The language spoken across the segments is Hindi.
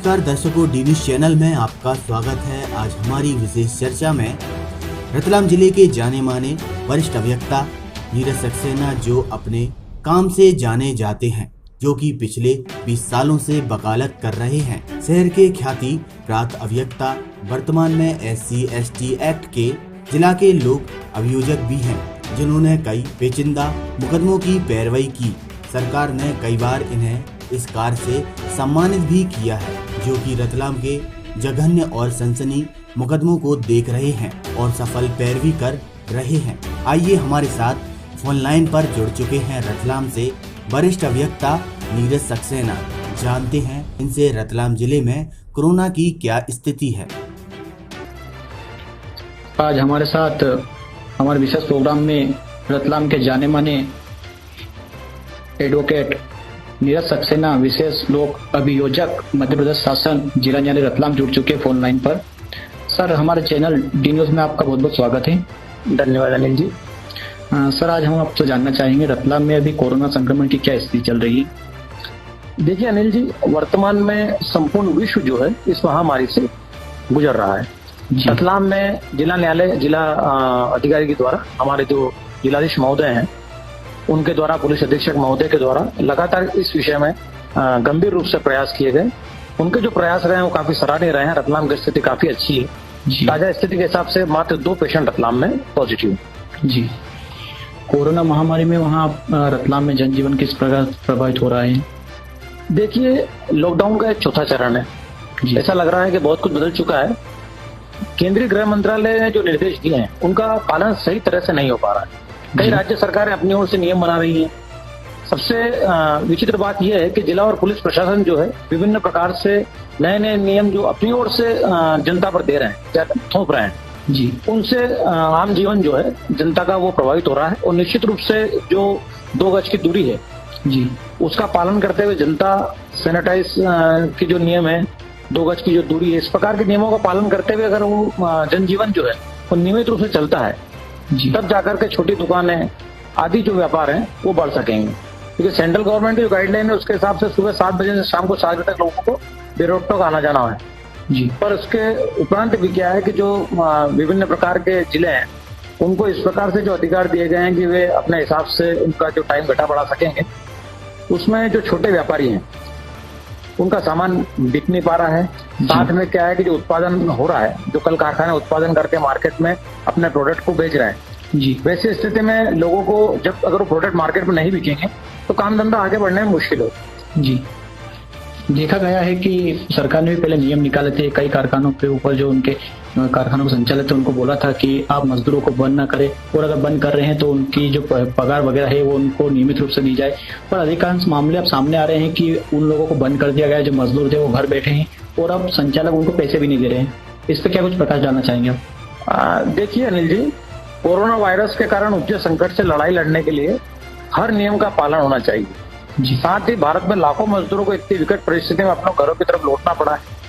नमस्कार दर्शकों, डीवी चैनल में आपका स्वागत है। आज हमारी विशेष चर्चा में रतलाम जिले के जाने माने वरिष्ठ अभियंता नीरज सक्सेना, जो अपने काम से जाने जाते हैं, जो कि पिछले 20 सालों से वकालत कर रहे हैं। शहर के ख्याति प्राप्त अभियंता वर्तमान में SC/ST एक्ट के जिला के लोक अभियोजक भी हैं, जिन्होंने कई पेचीदा मुकदमों की पैरवी की। सरकार ने कई बार इन्हें इस कार्य से सम्मानित भी किया है, जो कि रतलाम के जघन्य और सनसनी मुकदमों को देख रहे हैं और सफल पैरवी कर रहे हैं। आइए हमारे साथ फोन लाइन पर जुड़ चुके हैं रतलाम से वरिष्ठ अभियंता नीरज सक्सेना। जानते हैं इनसे रतलाम जिले में कोरोना की क्या स्थिति है। आज हमारे साथ हमारे विशेष प्रोग्राम में रतलाम के जाने माने एडवोकेट नीरज सक्सेना, विशेष लोक अभियोजक, मध्य प्रदेश शासन, जिला न्यायालय रतलाम जुड़ चुके फोन लाइन पर। सर, हमारे चैनल डी न्यूज में आपका बहुत बहुत स्वागत है। धन्यवाद अनिल जी। सर, आज हम आपसे जानना चाहेंगे रतलाम में अभी कोरोना संक्रमण की क्या स्थिति चल रही है। देखिए अनिल जी, वर्तमान में संपूर्ण विश्व जो है इस महामारी से गुजर रहा है। रतलाम में जिला न्यायालय, जिला अधिकारी के द्वारा, हमारे जो जिलाधीश महोदय हैं उनके द्वारा, पुलिस अधीक्षक महोदय के द्वारा लगातार इस विषय में गंभीर रूप से प्रयास किए गए। उनके जो प्रयास रहे हैं वो काफी सराहनीय रहे हैं। रतलाम की स्थिति काफी अच्छी है। ताजा स्थिति के हिसाब से मात्र 2 पेशेंट रतलाम में पॉजिटिव। जी, कोरोना महामारी में वहाँ रतलाम में जनजीवन किस प्रकार प्रभावित हो रहा है। देखिए, लॉकडाउन का एक चौथा चरण है। ऐसा लग रहा है कि बहुत कुछ बदल चुका है। केंद्रीय गृह मंत्रालय ने जो निर्देश दिए हैं उनका पालन सही तरह से नहीं हो पा रहा है। कई राज्य सरकारें अपनी ओर से नियम बना रही हैं। सबसे विचित्र बात यह है कि जिला और पुलिस प्रशासन जो है विभिन्न प्रकार से नए नए नियम जो अपनी ओर से जनता पर दे रहे हैं, थोप रहे हैं जी, उनसे आम जीवन जो है जनता का वो प्रभावित हो रहा है। और निश्चित रूप से जो 2 गज की दूरी है जी, उसका पालन करते हुए जनता सैनिटाइज की जो नियम है, 2 गज की जो दूरी है, इस प्रकार के नियमों का पालन करते हुए अगर वो जनजीवन जो है वो नियमित रूप से चलता है जी, तब जाकर के छोटी दुकानें आदि जो व्यापार हैं वो बढ़ सकेंगे। क्योंकि सेंट्रल गवर्नमेंट की जो गाइडलाइन है उसके हिसाब से सुबह 7 बजे से शाम को 7 बजे तक लोगों को बेरोक आना जाना है जी। पर उसके उपरांत भी क्या है कि जो विभिन्न प्रकार के जिले हैं उनको इस प्रकार से जो अधिकार दिए गए हैं कि वे अपने हिसाब से उनका जो टाइम घटा बढ़ा सकेंगे। उसमें जो छोटे व्यापारी हैं उनका सामान बिक नहीं पा रहा है। साथ में क्या है कि जो उत्पादन हो रहा है, जो कल कारखाने उत्पादन करके मार्केट में अपने प्रोडक्ट को बेच रहे हैं जी, वैसी स्थिति में लोगों को जब अगर वो प्रोडक्ट मार्केट में नहीं बिकेंगे तो काम धंधा आगे बढ़ने में मुश्किल हो जी। देखा गया है कि सरकार ने भी पहले नियम निकाले थे कई कारखानों के ऊपर, जो उनके कारखानों के संचालक थे उनको बोला था कि आप मजदूरों को बंद ना करें, और अगर बंद कर रहे हैं तो उनकी जो पगार वगैरह है वो उनको नियमित रूप से दी जाए। पर अधिकांश मामले अब सामने आ रहे हैं कि उन लोगों को बंद कर दिया गया, जो मजदूर थे वो घर बैठे हैं और अब संचालक उनको पैसे भी नहीं दे रहे हैं। इस पर क्या कुछ प्रकाश डालना चाहेंगे आप। देखिए अनिल जी, कोरोना वायरस के कारण उपजे संकट से लड़ाई लड़ने के लिए हर नियम का पालन होना चाहिए जी। साथ ही भारत में लाखों मजदूरों को इतनी विकट परिस्थिति में अपने घरों की तरफ लौटना पड़ा है।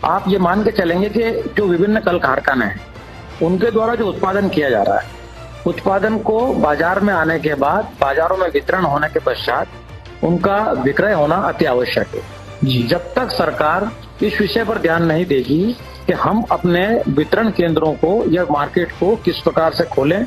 आप ये मान के चलेंगे कि जो विभिन्न कल कारखाने हैं उनके द्वारा जो उत्पादन किया जा रहा है, उत्पादन को बाजार में आने के बाद, बाजारों में वितरण होने के पश्चात उनका विक्रय होना अति आवश्यक है जी। जब तक सरकार इस विषय पर ध्यान नहीं देगी कि हम अपने वितरण केंद्रों को या मार्केट को किस प्रकार से खोलें,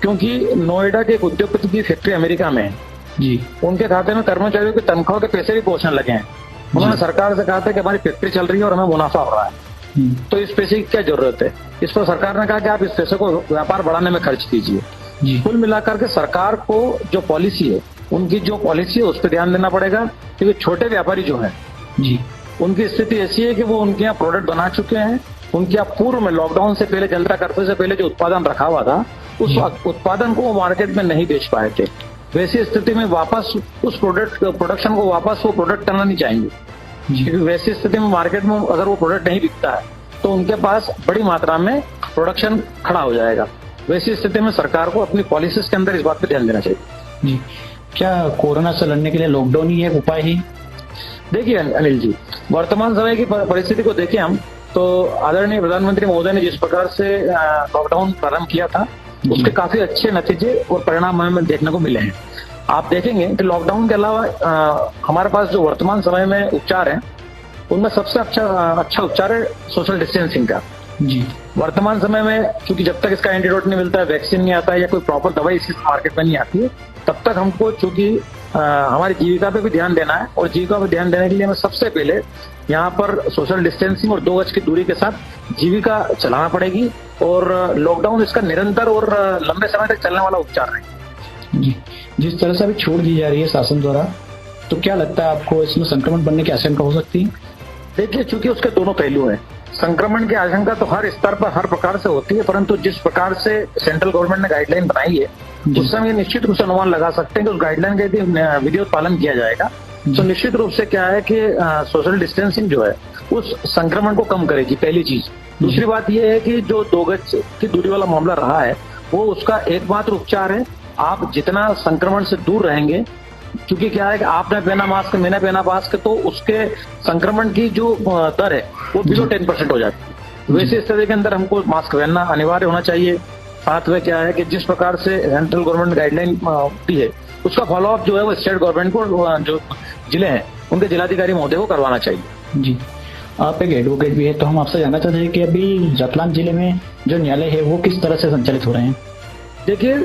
क्योंकि नोएडा के एक उद्योगपति की फैक्ट्री अमेरिका में है जी, उनके खाते में कर्मचारियों के तनख्वाह के पैसे भी पहुंचने लगे हैं। उन्होंने सरकार से कहा था कि हमारी फैक्ट्री चल रही है और हमें मुनाफा हो रहा है, तो इस पैसे की क्या जरूरत है। इस पर सरकार ने कहा कि आप इस पैसे को व्यापार बढ़ाने में खर्च कीजिए। कुल मिलाकर के सरकार को जो पॉलिसी है, उनकी जो पॉलिसी है उस पर ध्यान देना पड़ेगा। क्योंकि छोटे व्यापारी जो है जी, उनकी स्थिति ऐसी है कि वो उनके यहाँ प्रोडक्ट बना चुके हैं, उनके यहाँ पूर्व में लॉकडाउन से पहले, जनता कर्फ्यू से पहले जो उत्पादन रखा हुआ था उस उत्पादन को वो मार्केट में नहीं बेच पाए थे। वैसी स्थिति में वापस उस प्रोडक्शन को वापस वो प्रोडक्ट करना नहीं चाहेंगे, क्योंकि वैसी स्थिति में मार्केट में अगर वो प्रोडक्ट नहीं बिकता है तो उनके पास बड़ी मात्रा में प्रोडक्शन खड़ा हो जाएगा। वैसी स्थिति में सरकार को अपनी पॉलिसीज के अंदर इस बात पर ध्यान देना चाहिए जी। क्या कोरोना से लड़ने के लिए लॉकडाउन ही एक उपाय है। देखिए अनिल जी, वर्तमान समय की परिस्थिति को देखें हम तो आदरणीय प्रधानमंत्री महोदय ने जिस प्रकार से लॉकडाउन प्रारंभ किया था उसके काफी अच्छे नतीजे और परिणाम हमें देखने को मिले हैं। आप देखेंगे कि लॉकडाउन के अलावा हमारे पास जो वर्तमान समय में उपचार हैं उनमें सबसे अच्छा उपचार है सोशल डिस्टेंसिंग का। जी वर्तमान समय में चूंकि जब तक इसका एंटीडोट नहीं मिलता है, वैक्सीन नहीं आता है या कोई प्रॉपर दवाई इसी मार्केट में नहीं आती है, तब तक हमको चूंकि हमारी जीविका पे भी ध्यान देना है, और जीविका पे ध्यान देने के लिए हमें सबसे पहले यहाँ पर सोशल डिस्टेंसिंग और 2 गज की दूरी के साथ जीविका चलाना पड़ेगी, और लॉकडाउन इसका निरंतर और लंबे समय तक चलने वाला उपचार है। जी, जिस तरह से अभी छोड़ दी जा रही है शासन द्वारा, तो क्या लगता है आपको इसमें संक्रमण बढ़ने की आशंका हो सकती है? देखिए, चूंकि उसके दोनों पहलू हैं, संक्रमण की आशंका तो हर स्तर पर हर प्रकार से होती है, परंतु जिस प्रकार से सेंट्रल गवर्नमेंट ने गाइडलाइन बनाई है, उससे हम ये निश्चित रूप से अनुमान लगा सकते हैं कि उस गाइडलाइन का यदि विधिवत पालन किया जाएगा तो निश्चित रूप से क्या है कि सोशल डिस्टेंसिंग जो है उस संक्रमण को कम करेगी, पहली चीज। दूसरी बात यह है कि जो 2 गज की दूरी वाला मामला रहा है, वो उसका एकमात्र उपचार है। आप जितना संक्रमण से दूर रहेंगे, क्योंकि क्या है कि आपने पहना मास्क, मैंने पहना मास्क, तो उसके संक्रमण की जो दर है वो बिलो 10% हो जाती है। वैसे स्थिति के अंदर हमको मास्क पहनना अनिवार्य होना चाहिए। साथ में क्या है कि जिस प्रकार से सेंट्रल गवर्नमेंट गाइडलाइन दी है, उसका फॉलोअप जो है वो स्टेट गवर्नमेंट को, जो जिले हैं उनके जिलाधिकारी महोदय को करवाना चाहिए। जी, आप एक एडवोकेट भी है, तो हम आपसे जानना चाहते हैं कि अभी रतलाम जिले में जो न्यायालय है वो किस तरह से संचालित हो रहे हैं? देखिए,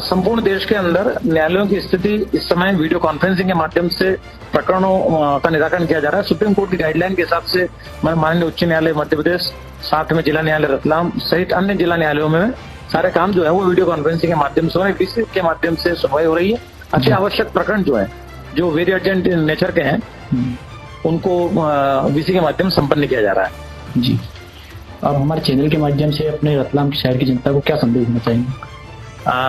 संपूर्ण देश के अंदर न्यायालयों की स्थिति इस समय वीडियो कॉन्फ्रेंसिंग के माध्यम से प्रकरणों का निराकरण किया जा रहा है। सुप्रीम कोर्ट की गाइडलाइन के हिसाब से माननीय उच्च न्यायालय मध्य प्रदेश, साथ में जिला न्यायालय रतलाम सहित अन्य जिला न्यायालयों में सारे काम जो है वो वीडियो कॉन्फ्रेंसिंग के माध्यम से, वीसी के माध्यम से सुनवाई हो रही है। अति आवश्यक प्रकरण जो है, जो वेरी अर्जेंट नेचर के हैं, उनको वीसी के माध्यम से संपन्न किया जा रहा है। जी, अब हमारे चैनल के माध्यम से अपने रतलाम शहर की जनता को क्या संदेश देना चाहेंगे?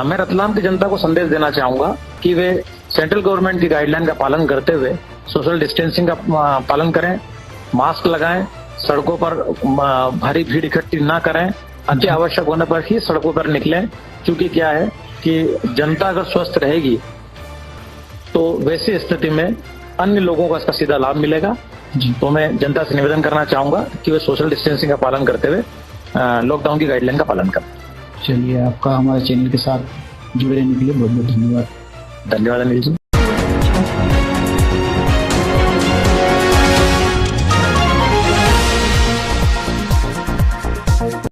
मैं रतलाम की जनता को संदेश देना चाहूंगा कि वे सेंट्रल गवर्नमेंट की गाइडलाइन का पालन करते हुए सोशल डिस्टेंसिंग का पालन करें, मास्क लगाएं, सड़कों पर भारी भीड़ इकट्ठी ना करें, अति आवश्यक होने पर ही सड़कों पर निकलें। क्योंकि क्या है कि जनता अगर स्वस्थ रहेगी तो वैसी स्थिति में अन्य लोगों को इसका सीधा लाभ मिलेगा। तो मैं जनता से निवेदन करना चाहूंगा कि वे सोशल डिस्टेंसिंग का पालन करते हुए लॉकडाउन की गाइडलाइन का पालन करें। चलिए, आपका हमारे चैनल के साथ जुड़े रहने के लिए बहुत बहुत धन्यवाद। धन्यवाद अनिल जी।